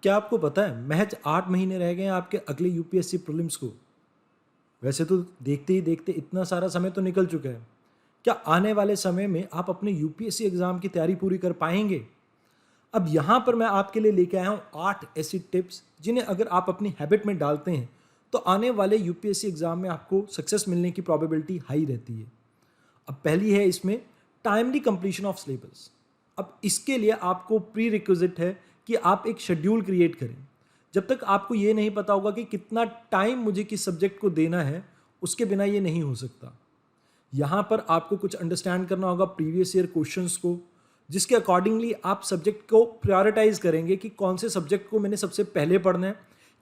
क्या आपको पता है महज 8 महीने रह गए हैं आपके अगले यूपीएससी प्रीलिम्स को। वैसे तो देखते ही देखते इतना सारा समय तो निकल चुका है। क्या आने वाले समय में आप अपने यूपीएससी एग्जाम की तैयारी पूरी कर पाएंगे? अब यहाँ पर मैं आपके लिए लेके आया हूँ 8 ऐसी टिप्स जिन्हें अगर आप अपनी हैबिट में डालते हैं तो आने वाले यूपीएससी एग्जाम में आपको सक्सेस मिलने की प्रोबेबिलिटी हाई रहती है। अब पहली है इसमें टाइमली कंप्लीशन ऑफ सिलेबस। अब इसके लिए आपको प्री रिक्विजिट है कि आप एक शेड्यूल क्रिएट करें। जब तक आपको ये नहीं पता होगा कि कितना टाइम मुझे किस सब्जेक्ट को देना है, उसके बिना ये नहीं हो सकता। यहाँ पर आपको कुछ अंडरस्टैंड करना होगा प्रीवियस ईयर क्वेश्चंस को, जिसके अकॉर्डिंगली आप सब्जेक्ट को प्रायोरिटाइज करेंगे कि कौन से सब्जेक्ट को मैंने सबसे पहले पढ़ना है,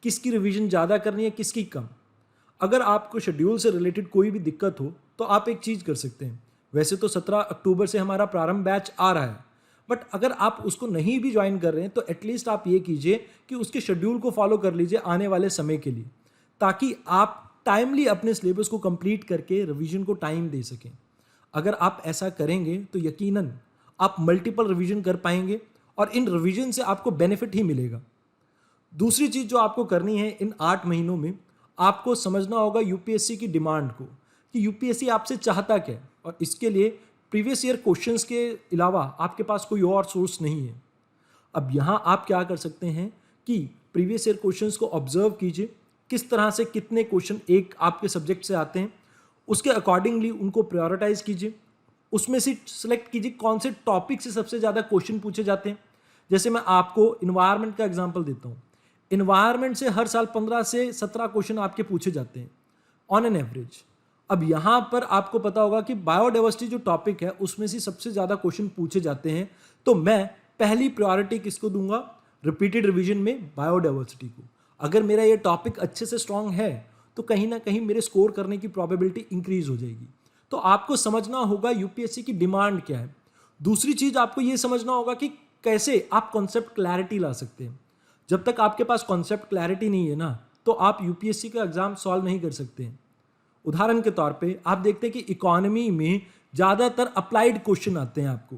किसकी रिवीजन ज़्यादा करनी है, किसकी कम। अगर आपको शेड्यूल से रिलेटेड कोई भी दिक्कत हो तो आप एक चीज़ कर सकते हैं। वैसे तो 17 अक्टूबर से हमारा प्रारंभ बैच आ रहा है, बट अगर आप उसको नहीं भी ज्वाइन कर रहे हैं तो एटलीस्ट आप ये कीजिए कि उसके शेड्यूल को फॉलो कर लीजिए आने वाले समय के लिए, ताकि आप टाइमली अपने सिलेबस को कंप्लीट करके रिवीजन को टाइम दे सकें। अगर आप ऐसा करेंगे तो यकीनन आप मल्टीपल रिवीजन कर पाएंगे और इन रिवीजन से आपको बेनिफिट ही मिलेगा। दूसरी चीज़ जो आपको करनी है इन 8 महीनों में, आपको समझना होगा यूपीएससी की डिमांड को कि यूपीएससी आपसे चाहता क्या है, और इसके लिए प्रीवियस ईयर क्वेश्चंस के अलावा आपके पास कोई और सोर्स नहीं है। अब यहाँ आप क्या कर सकते हैं कि प्रीवियस ईयर क्वेश्चंस को ऑब्जर्व कीजिए, किस तरह से कितने क्वेश्चन एक आपके सब्जेक्ट से आते हैं, उसके अकॉर्डिंगली उनको प्रायोरिटाइज कीजिए। उसमें से सिलेक्ट कीजिए कौन से टॉपिक से सबसे ज़्यादा क्वेश्चन पूछे जाते हैं। जैसे मैं आपको इन्वायरमेंट का एग्जाम्पल देता हूँ। इन्वायरमेंट से हर साल 15 से 17 क्वेश्चन आपके पूछे जाते हैं ऑन एन एवरेज। अब यहाँ पर आपको पता होगा कि बायोडाइवर्सिटी जो टॉपिक है उसमें से सबसे ज़्यादा क्वेश्चन पूछे जाते हैं, तो मैं पहली प्रायोरिटी किसको दूंगा? रिपीटेड रिवीजन में बायोडाइवर्सिटी को। अगर मेरा ये टॉपिक अच्छे से स्ट्रांग है तो कहीं ना कहीं मेरे स्कोर करने की प्रोबेबिलिटी इंक्रीज हो जाएगी। तो आपको समझना होगा यूपीएससी की डिमांड क्या है। दूसरी चीज़ आपको ये समझना होगा कि कैसे आप कॉन्सेप्ट क्लैरिटी ला सकते हैं। जब तक आपके पास कॉन्सेप्ट क्लैरिटी नहीं है ना, तो आप यूपीएससी का एग्जाम सॉल्व नहीं कर सकते हैं। उदाहरण के तौर पे आप देखते हैं कि इकोनॉमी में ज़्यादातर अप्लाइड क्वेश्चन आते हैं आपको।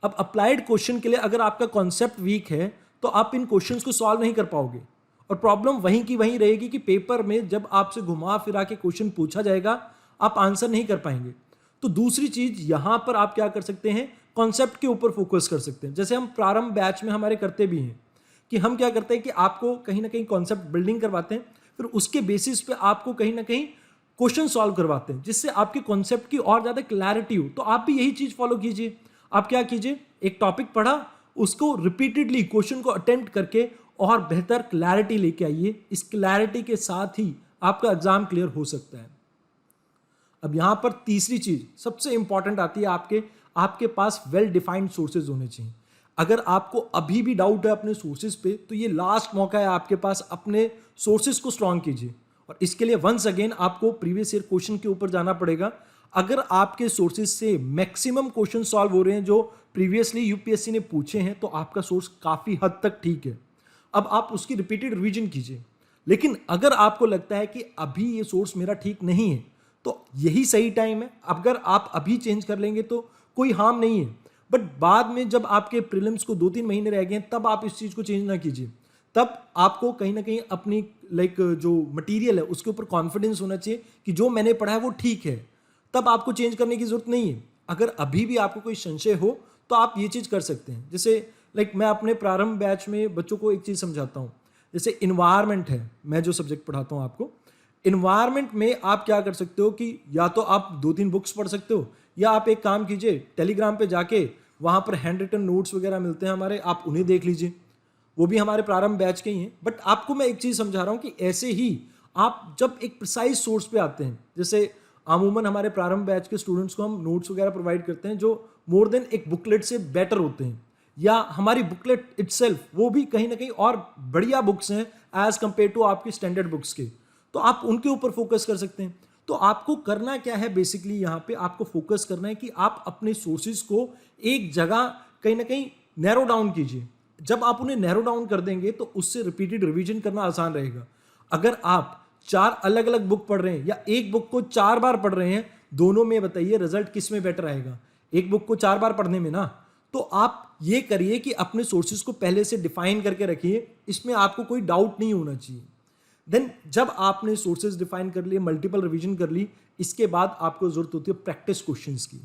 अब अप्लाइड क्वेश्चन के लिए अगर आपका कॉन्सेप्ट वीक है तो आप इन क्वेश्चंस को सॉल्व नहीं कर पाओगे, और प्रॉब्लम वहीं की वहीं रहेगी कि पेपर में जब आपसे घुमा फिरा के क्वेश्चन पूछा जाएगा आप आंसर नहीं कर पाएंगे। तो दूसरी चीज़ यहाँ पर आप क्या कर सकते हैं, कॉन्सेप्ट के ऊपर फोकस कर सकते हैं। जैसे हम प्रारंभ बैच में हमारे करते भी हैं कि हम क्या करते हैं कि आपको कहीं ना कहीं कॉन्सेप्ट बिल्डिंग करवाते हैं, फिर उसके बेसिस पे आपको कहीं ना कहीं क्वेश्चन सॉल्व करवाते हैं, जिससे आपके कॉन्सेप्ट की और ज़्यादा क्लैरिटी हो। तो आप भी यही चीज़ फॉलो कीजिए। आप क्या कीजिए, एक टॉपिक पढ़ा, उसको रिपीटेडली क्वेश्चन को अटेम्प्ट करके और बेहतर क्लैरिटी लेके आइए। इस क्लैरिटी के साथ ही आपका एग्जाम क्लियर हो सकता है। अब यहाँ पर तीसरी चीज़ सबसे इंपॉर्टेंट आती है, आपके पास वेल डिफाइंड सोर्सेज होने चाहिए। अगर आपको अभी भी डाउट है अपने सोर्सेज पे, तो ये लास्ट मौका है आपके पास, अपने सोर्सेज को स्ट्रॉन्ग कीजिए। और इसके लिए वंस अगेन आपको प्रीवियस ईयर क्वेश्चन के ऊपर जाना पड़ेगा। अगर आपके सोर्सेज से मैक्सिमम क्वेश्चन सॉल्व हो रहे हैं जो प्रीवियसली यूपीएससी ने पूछे हैं, तो आपका सोर्स काफ़ी हद तक ठीक है। अब आप उसकी रिपीटेड रिवीजन कीजिए। लेकिन अगर आपको लगता है कि अभी ये सोर्स मेरा ठीक नहीं है, तो यही सही टाइम है। अगर आप अभी चेंज कर लेंगे तो कोई हार्म नहीं है, बट बाद में जब आपके प्रीलिम्स को 2-3 महीने रह गए तब आप इस चीज़ को चेंज ना कीजिए। तब आपको कहीं ना कहीं अपनी जो मटेरियल है उसके ऊपर कॉन्फिडेंस होना चाहिए कि जो मैंने पढ़ा है वो ठीक है। तब आपको चेंज करने की जरूरत नहीं है। अगर अभी भी आपको कोई संशय हो तो आप ये चीज़ कर सकते हैं। जैसे मैं अपने प्रारंभ बैच में बच्चों को एक चीज़ समझाता हूँ। जैसे इन्वायरमेंट है, मैं जो सब्जेक्ट पढ़ाता हूँ आपको, इन्वायरमेंट में आप क्या कर सकते हो कि या तो आप 2-3 बुक्स पढ़ सकते हो, या आप एक काम कीजिए, टेलीग्राम पे जाके वहाँ पर हैंड रिटन नोट्स वगैरह मिलते हैं हमारे, आप उन्हें देख लीजिए। वो भी हमारे प्रारंभ बैच के ही हैं। बट आपको मैं एक चीज़ समझा रहा हूँ कि ऐसे ही आप जब एक प्रिसाइज सोर्स पे आते हैं, जैसे अमूमन हमारे प्रारंभ बैच के स्टूडेंट्स को हम नोट्स वगैरह प्रोवाइड करते हैं जो मोर देन एक बुकलेट से बेटर होते हैं, या हमारी बुकलेट इटसेल्फ वो भी कहीं ना कहीं और बढ़िया बुक्स हैं एज कंपेयर टू आपकी स्टैंडर्ड बुक्स के, तो आप उनके ऊपर फोकस कर सकते हैं। तो आपको करना क्या है, बेसिकली यहाँ पे आपको फोकस करना है कि आप अपने सोर्सेज को एक जगह कहीं ना कहीं नैरो डाउन कीजिए। जब आप उन्हें नैरो डाउन कर देंगे तो उससे रिपीटेड रिवीजन करना आसान रहेगा। अगर आप 4 अलग अलग बुक पढ़ रहे हैं या एक बुक को 4 बार पढ़ रहे हैं, दोनों में बताइए रिजल्ट किस में बेटर आएगा? एक बुक को 4 बार पढ़ने में ना। तो आप ये करिए कि अपने सोर्सेज को पहले से डिफाइन करके रखिए, इसमें आपको कोई डाउट नहीं होना चाहिए। देन जब आपने सोर्सेज डिफाइन कर लिए, मल्टीपल रिवीजन कर ली, इसके बाद आपको जरूरत होती है प्रैक्टिस क्वेश्चंस की।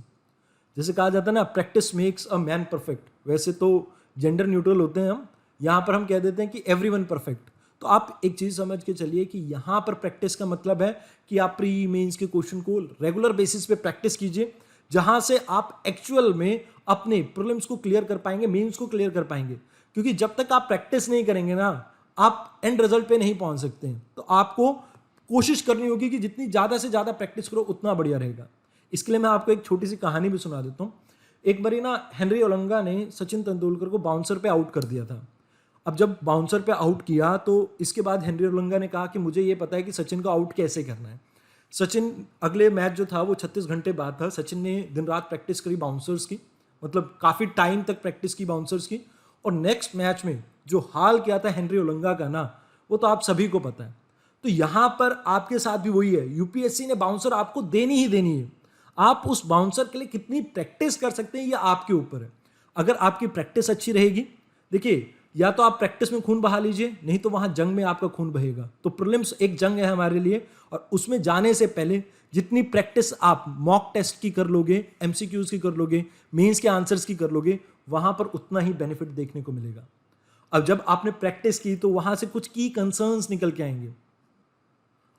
जैसे कहा जाता है ना, practice makes a man perfect. वैसे तो जेंडर न्यूट्रल होते हैं हम, यहाँ पर हम कह देते हैं कि एवरीवन परफेक्ट। तो आप एक चीज़ समझ के चलिए कि यहाँ पर प्रैक्टिस का मतलब है कि आप प्री मेंस के क्वेश्चन को रेगुलर बेसिस पे प्रैक्टिस कीजिए, जहाँ से आप एक्चुअल में अपने प्रीलिम्स को क्लियर कर पाएंगे, मेंस को क्लियर कर पाएंगे। क्योंकि जब तक आप प्रैक्टिस नहीं करेंगे ना, आप एंड रिजल्ट पे नहीं पहुंच सकते हैं। तो आपको कोशिश करनी होगी कि जितनी ज़्यादा से ज़्यादा प्रैक्टिस करो उतना बढ़िया रहेगा। इसके लिए मैं आपको एक छोटी सी कहानी भी सुना देता हूँ। एक बारी ना हेनरी ओलंगा ने सचिन तेंदुलकर को बाउंसर पे आउट कर दिया था। अब जब बाउंसर पे आउट किया तो इसके बाद हेनरी ओलंगा ने कहा कि मुझे ये पता है कि सचिन को आउट कैसे करना है। सचिन अगले मैच जो था वो 36 घंटे बाद था। सचिन ने दिन रात प्रैक्टिस करी बाउंसर्स की, मतलब काफ़ी टाइम तक प्रैक्टिस की बाउंसर्स की। और नेक्स्ट मैच में जो हाल किया था हेनरी ओलंगा का ना, वो तो आप सभी को पता है। तो यहाँ पर आपके साथ भी वही है, यूपीएससी ने बाउंसर आपको देनी ही देनी है। आप उस बाउंसर के लिए कितनी प्रैक्टिस कर सकते हैं ये आपके ऊपर है। अगर आपकी प्रैक्टिस अच्छी रहेगी, देखिए या तो आप प्रैक्टिस में खून बहा लीजिए, नहीं तो वहां जंग में आपका खून बहेगा। तो प्रीलिम्स एक जंग है हमारे लिए, और उसमें जाने से पहले जितनी प्रैक्टिस आप मॉक टेस्ट की कर लोगे, एमसीक्यूज की कर लोगे, मेंस के आंसर्स की कर लोगे, वहां पर उतना ही बेनिफिट देखने को मिलेगा। अब जब आपने प्रैक्टिस की तो वहां से कुछ की कंसर्न्स निकल के आएंगे।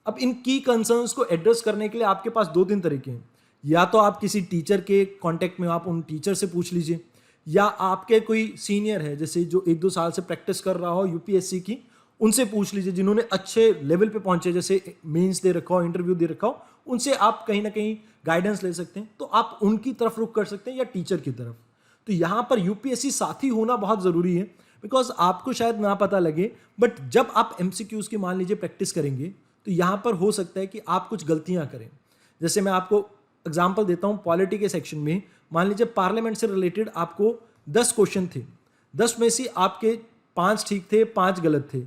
अब इन की कंसर्न्स को एड्रेस करने के लिए आपके पास 2-3 तरीके हैं। या तो आप किसी टीचर के कांटेक्ट में, आप उन टीचर से पूछ लीजिए, या आपके कोई सीनियर है जैसे जो 1-2 साल से प्रैक्टिस कर रहा हो यूपीएससी की, उनसे पूछ लीजिए, जिन्होंने अच्छे लेवल पे पहुंचे, जैसे मेंस दे रखा हो, इंटरव्यू दे रखा हो, उनसे आप कहीं ना कहीं गाइडेंस ले सकते हैं। तो आप उनकी तरफ रुख कर सकते हैं या टीचर की तरफ। तो यहाँ पर यूपीएससी साथी होना बहुत ज़रूरी है, बिकॉज आपको शायद ना पता लगे, बट जब आप एमसीक्यूज की मान लीजिए प्रैक्टिस करेंगे तो यहाँ पर हो सकता है कि आप कुछ गलतियाँ करें। जैसे मैं आपको एग्जाम्पल देता हूँ, पॉलिटी के सेक्शन में मान लीजिए पार्लियामेंट से रिलेटेड आपको 10 क्वेश्चन थे, 10 में से आपके 5 ठीक थे, 5 गलत थे।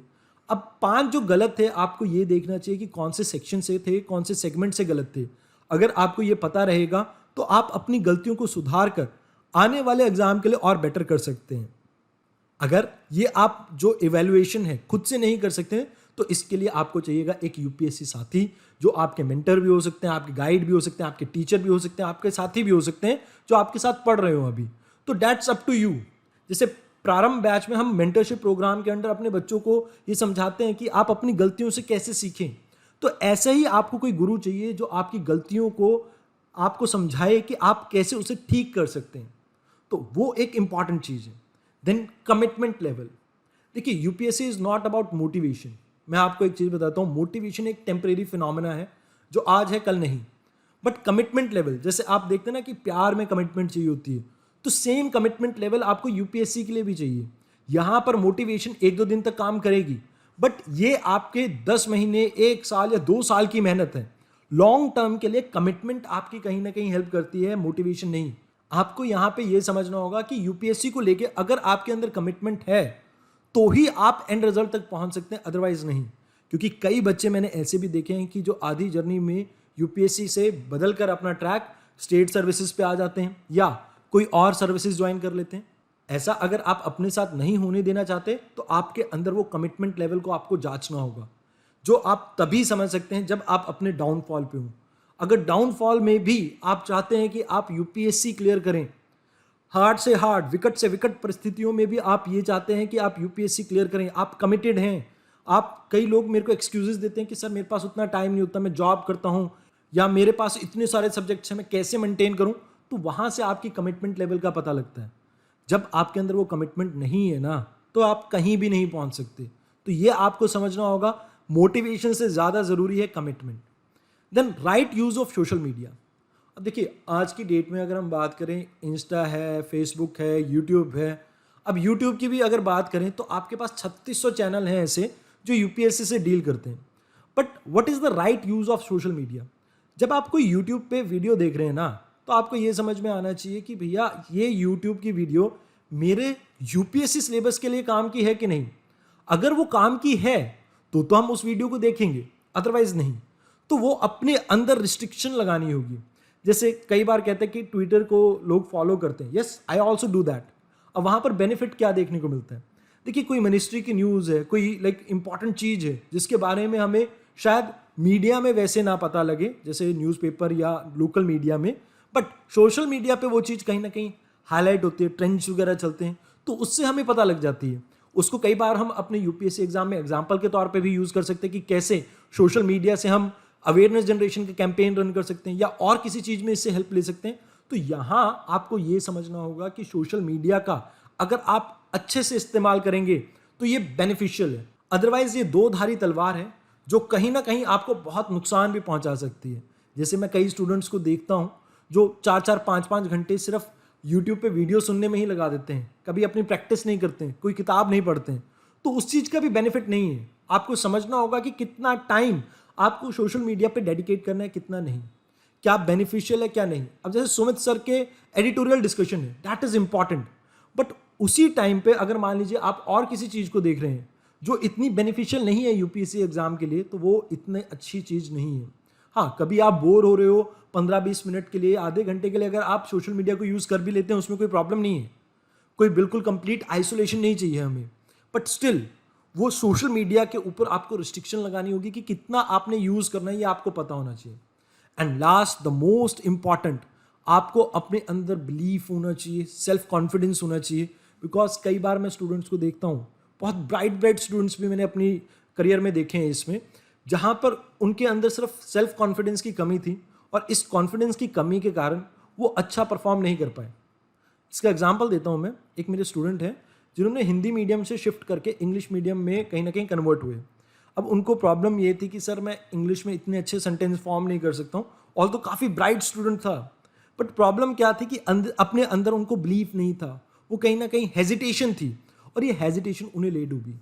अब 5 जो गलत थे आपको ये देखना चाहिए कि कौन से सेक्शन से थे, कौन से सेगमेंट से गलत थे। अगर आपको ये पता रहेगा तो आप अपनी गलतियों को सुधार कर आने वाले एग्जाम के लिए और बेटर कर सकते हैं। अगर ये आप जो इवैल्यूएशन है खुद से नहीं कर सकते हैं, तो इसके लिए आपको चाहिएगा एक यूपीएससी साथी, जो आपके मेंटर भी हो सकते हैं, आपके गाइड भी हो सकते हैं, आपके टीचर भी हो सकते हैं, आपके साथी भी हो सकते हैं, जो आपके साथ पढ़ रहे हो अभी। तो दैट्स अप टू यू। जैसे प्रारंभ बैच में हम मेंटरशिप प्रोग्राम के अंडर अपने बच्चों को ये समझाते हैं कि आप अपनी गलतियों से कैसे सीखें, तो ऐसे ही आपको कोई गुरु चाहिए जो आपकी गलतियों को आपको समझाए कि आप कैसे उसे ठीक कर सकते हैं। तो वो एक इंपॉर्टेंट चीज़ है। Then commitment level. देखिए UPSC is not about motivation. मैं आपको एक चीज़ बताता हूँ, मोटिवेशन एक टेम्परेरी फिनोमेना है जो आज है कल नहीं। बट कमिटमेंट लेवल, जैसे आप देखते हैं ना कि प्यार में कमिटमेंट चाहिए होती है, तो सेम कमिटमेंट लेवल आपको यूपीएससी के लिए भी चाहिए। यहाँ पर मोटिवेशन 1-2 दिन तक काम करेगी, बट ये आपके 10 महीने, 1 साल या 2 साल की मेहनत है। लॉन्ग टर्म के लिए कमिटमेंट आपकी कहीं ना कहीं हेल्प करती है, मोटिवेशन नहीं। आपको यहाँ पे ये समझना होगा कि यूपीएससी को लेके अगर आपके अंदर कमिटमेंट है तो ही आप एंड रिजल्ट तक पहुंच सकते हैं, अदरवाइज नहीं। क्योंकि कई बच्चे मैंने ऐसे भी देखे हैं कि जो आधी जर्नी में यूपीएससी से बदल कर अपना ट्रैक स्टेट सर्विसेज पे आ जाते हैं या कोई और सर्विसेज ज्वाइन कर लेते हैं। ऐसा अगर आप अपने साथ नहीं होने देना चाहते तो आपके अंदर वो कमिटमेंट लेवल को आपको जांचना होगा, जो आप तभी समझ सकते हैं जब आप अपने डाउनफॉल पे हो। अगर डाउनफॉल में भी आप चाहते हैं कि आप यूपीएससी क्लियर करें, हार्ड से हार्ड, विकट से विकट परिस्थितियों में भी आप ये चाहते हैं कि आप यूपीएससी क्लियर करें, आप कमिटेड हैं। आप, कई लोग मेरे को एक्सक्यूजेस देते हैं कि सर मेरे पास उतना टाइम नहीं होता, मैं जॉब करता हूँ, या मेरे पास इतने सारे सब्जेक्ट्स हैं, मैं कैसे मेंटेन करूँ। तो वहाँ से आपकी कमिटमेंट लेवल का पता लगता है। जब आपके अंदर वो कमिटमेंट नहीं है ना, तो आप कहीं भी नहीं पहुँच सकते। तो ये आपको समझना होगा, मोटिवेशन से ज़्यादा ज़रूरी है commitment. Then right use of social media. अब देखिए आज की डेट में अगर हम बात करें, इंस्टा है, फेसबुक है, यूट्यूब है। अब यूट्यूब की भी अगर बात करें तो आपके पास 3600 चैनल हैं ऐसे जो यूपीएससी से डील करते हैं। But what is the right use of social media? जब आप कोई यूट्यूब पे वीडियो देख रहे हैं ना, तो आपको ये समझ में आना चाहिए कि भैया ये यूट्यूब की वीडियो मेरे यूपीएससी सिलेबस के लिए काम की है कि नहीं। अगर वो काम की है तो हम उस वीडियो को देखेंगे, अदरवाइज नहीं। तो वो अपने अंदर रिस्ट्रिक्शन लगानी होगी। जैसे कई बार कहते हैं कि ट्विटर को लोग फॉलो करते हैं, yes I also do that. अब वहाँ पर बेनिफिट क्या देखने को मिलता है? देखिए, कोई मिनिस्ट्री की न्यूज़ है, कोई लाइक इंपॉर्टेंट चीज़ है जिसके बारे में हमें शायद मीडिया में वैसे ना पता लगे, जैसे न्यूज़पेपर या लोकल मीडिया में, बट सोशल मीडिया पे वो चीज़ कहीं ना कहीं हाईलाइट होती है, ट्रेंड्स वगैरह चलते हैं, तो उससे हमें पता लग जाती है। उसको कई बार हम अपने यूपीएससी एग्जाम में एग्जाम्पल के तौर पे भी यूज़ कर सकते हैं कि कैसे सोशल मीडिया से हम अवेयरनेस जनरेशन के कैंपेन रन कर सकते हैं या और किसी चीज़ में इससे हेल्प ले सकते हैं। तो यहाँ आपको ये समझना होगा कि सोशल मीडिया का अगर आप अच्छे से इस्तेमाल करेंगे तो ये बेनिफिशियल है, अदरवाइज ये दो धारी तलवार है जो कहीं ना कहीं आपको बहुत नुकसान भी पहुंचा सकती है। जैसे मैं कई स्टूडेंट्स को देखता हूं जो 4-4 5-5 घंटे सिर्फ यूट्यूब पे वीडियो सुनने में ही लगा देते हैं, कभी अपनी प्रैक्टिस नहीं करते हैं, कोई किताब नहीं पढ़ते हैं, तो उस चीज़ का भी बेनिफिट नहीं है। आपको समझना होगा कि कितना टाइम आपको सोशल मीडिया पे डेडिकेट करना है, कितना नहीं, क्या बेनिफिशियल है क्या नहीं। अब जैसे सुमित सर के एडिटोरियल डिस्कशन है, दैट इज इंपॉर्टेंट, बट उसी टाइम पे अगर मान लीजिए आप और किसी चीज़ को देख रहे हैं जो इतनी बेनिफिशियल नहीं है यूपीएससी एग्जाम के लिए, तो वो इतनी अच्छी चीज़ नहीं है। हाँ, कभी आप बोर हो रहे हो 15-20 मिनट के लिए, आधे घंटे के लिए अगर आप सोशल मीडिया को यूज़ कर भी लेते हैं, उसमें कोई प्रॉब्लम नहीं है, कोई बिल्कुल कंप्लीट आइसोलेशन नहीं चाहिए हमें, बट स्टिल वो सोशल मीडिया के ऊपर आपको रिस्ट्रिक्शन लगानी होगी कि कितना आपने यूज़ करना है, ये आपको पता होना चाहिए। And last the most important, आपको अपने अंदर बिलीफ होना चाहिए, सेल्फ कॉन्फिडेंस होना चाहिए। बिकॉज कई बार मैं स्टूडेंट्स को देखता हूँ, बहुत ब्राइट स्टूडेंट्स भी मैंने अपनी करियर में देखे हैं इसमें, जहाँ पर उनके अंदर सिर्फ सेल्फ कॉन्फिडेंस की कमी थी और इस कॉन्फिडेंस की कमी के कारण वो अच्छा परफॉर्म नहीं कर पाए। इसका एग्जाम्पल देता हूँ मैं। एक मेरे स्टूडेंट हैं जिन्होंने हिंदी मीडियम से शिफ्ट करके इंग्लिश मीडियम में कहीं ना कहीं कन्वर्ट हुए। अब उनको प्रॉब्लम ये थी कि सर मैं इंग्लिश में इतने अच्छे सेंटेंस फॉर्म नहीं कर सकता हूँ, ऑल तो काफ़ी ब्राइट स्टूडेंट था, बट प्रॉब्लम क्या थी कि अपने अंदर उनको बिलीफ नहीं था, वो कहीं ना कहीं हेजिटेशन थी और ये हेजिटेशन उन्हें ले डूबी।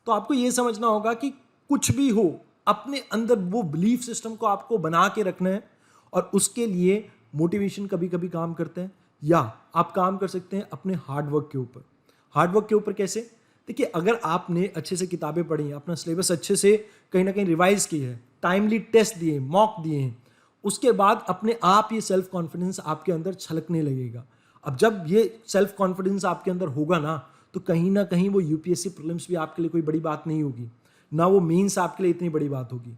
तो आपको ये समझना होगा कि कुछ भी हो, अपने अंदर वो बिलीफ सिस्टम को आपको बना के रखना है और उसके लिए मोटिवेशन कभी कभी काम करते हैं, या आप काम कर सकते हैं अपने हार्डवर्क के ऊपर। हार्डवर्क के ऊपर कैसे? देखिए, अगर आपने अच्छे से किताबें पढ़ी हैं, अपना सिलेबस अच्छे से कहीं ना कहीं रिवाइज की है, टाइमली टेस्ट दिए, मॉक दिए हैं, उसके बाद अपने आप ये सेल्फ कॉन्फिडेंस आपके अंदर छलकने लगेगा। अब जब ये सेल्फ कॉन्फिडेंस आपके अंदर होगा ना, तो कहीं ना कहीं वो यूपीएससी प्रीलिम्स भी आपके लिए कोई बड़ी बात नहीं होगी, ना वो मेंस आपके लिए इतनी बड़ी बात होगी।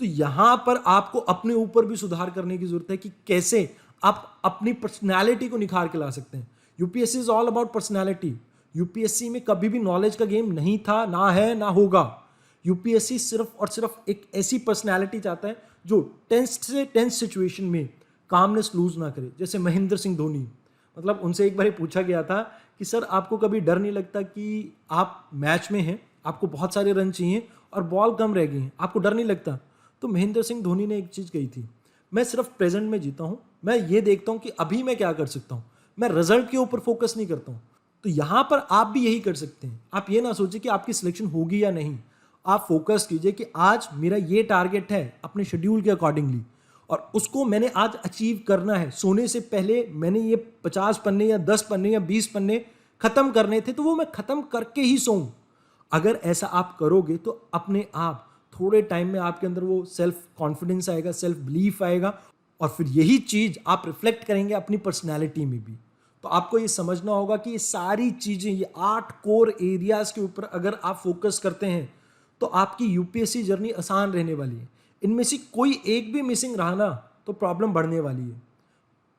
तो यहाँ पर आपको अपने ऊपर भी सुधार करने की जरूरत है कि कैसे आप अपनी पर्सनैलिटी को निखार के ला सकते हैं। UPSC is all about personality. UPSC में कभी भी नॉलेज का गेम नहीं था, ना है, ना होगा। यूपीएससी सिर्फ और सिर्फ एक ऐसी पर्सनैलिटी चाहता है जो टेंस सिचुएशन में कामनेस लूज ना करे। जैसे महेंद्र सिंह धोनी, मतलब उनसे एक बार पूछा गया था कि सर आपको कभी डर नहीं लगता कि आप मैच में हैं, आपको बहुत सारे रन चाहिए और बॉल कम रह गई हैं, आपको डर नहीं लगता? तो महेंद्र सिंह धोनी ने एक चीज़ कही थी, मैं सिर्फ प्रेजेंट में जीता हूँ, मैं ये देखता हूँ कि अभी मैं क्या कर सकता हूँ, मैं रिजल्ट के ऊपर फोकस नहीं करता हूँ। तो यहाँ पर आप भी यही कर सकते हैं। आप ये ना सोचिए कि आपकी सिलेक्शन होगी या नहीं, आप फोकस कीजिए कि आज मेरा ये टारगेट है अपने शेड्यूल के अकॉर्डिंगली और उसको मैंने आज अचीव करना है। सोने से पहले मैंने ये 50 पन्ने या 10 पन्ने या 20 पन्ने खत्म करने थे, तो वो मैं खत्म करके ही सोऊं। अगर ऐसा आप करोगे तो अपने आप थोड़े टाइम में आपके अंदर वो सेल्फ कॉन्फिडेंस आएगा, सेल्फ बिलीफ आएगा और फिर यही चीज़ आप रिफ्लेक्ट करेंगे अपनी पर्सनैलिटी में भी। तो आपको ये समझना होगा कि ये सारी चीज़ें, ये 8 कोर एरियाज़ के ऊपर अगर आप फोकस करते हैं तो आपकी यूपीएससी जर्नी आसान रहने वाली है। इनमें से कोई एक भी मिसिंग रहा ना तो प्रॉब्लम बढ़ने वाली है।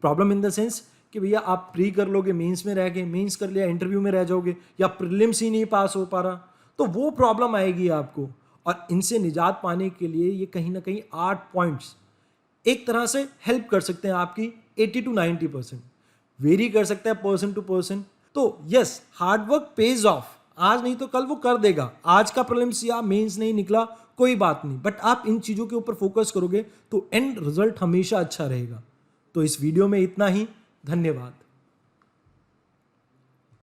प्रॉब्लम इन द सेंस कि भैया आप प्री कर लोगे, मेंस में रह गए, मेंस कर लिया इंटरव्यू में रह जाओगे, या प्रीलिम्स ही नहीं पास हो पा रहा, तो वो प्रॉब्लम आएगी आपको। और इनसे निजात पाने के लिए ये कहीं ना कहीं 8 पॉइंट्स एक तरह से हेल्प कर सकते हैं आपकी 80 to 90%। वेरी कर सकता है पर्सन टू पर्सन। तो यस, हार्डवर्क पेज ऑफ, आज नहीं तो कल वो कर देगा। आज का प्रीलिम्स या मेंस नहीं निकला कोई बात नहीं, बट आप इन चीज़ों के ऊपर फोकस करोगे तो एंड रिजल्ट हमेशा अच्छा रहेगा। तो इस वीडियो में इतना ही, धन्यवाद।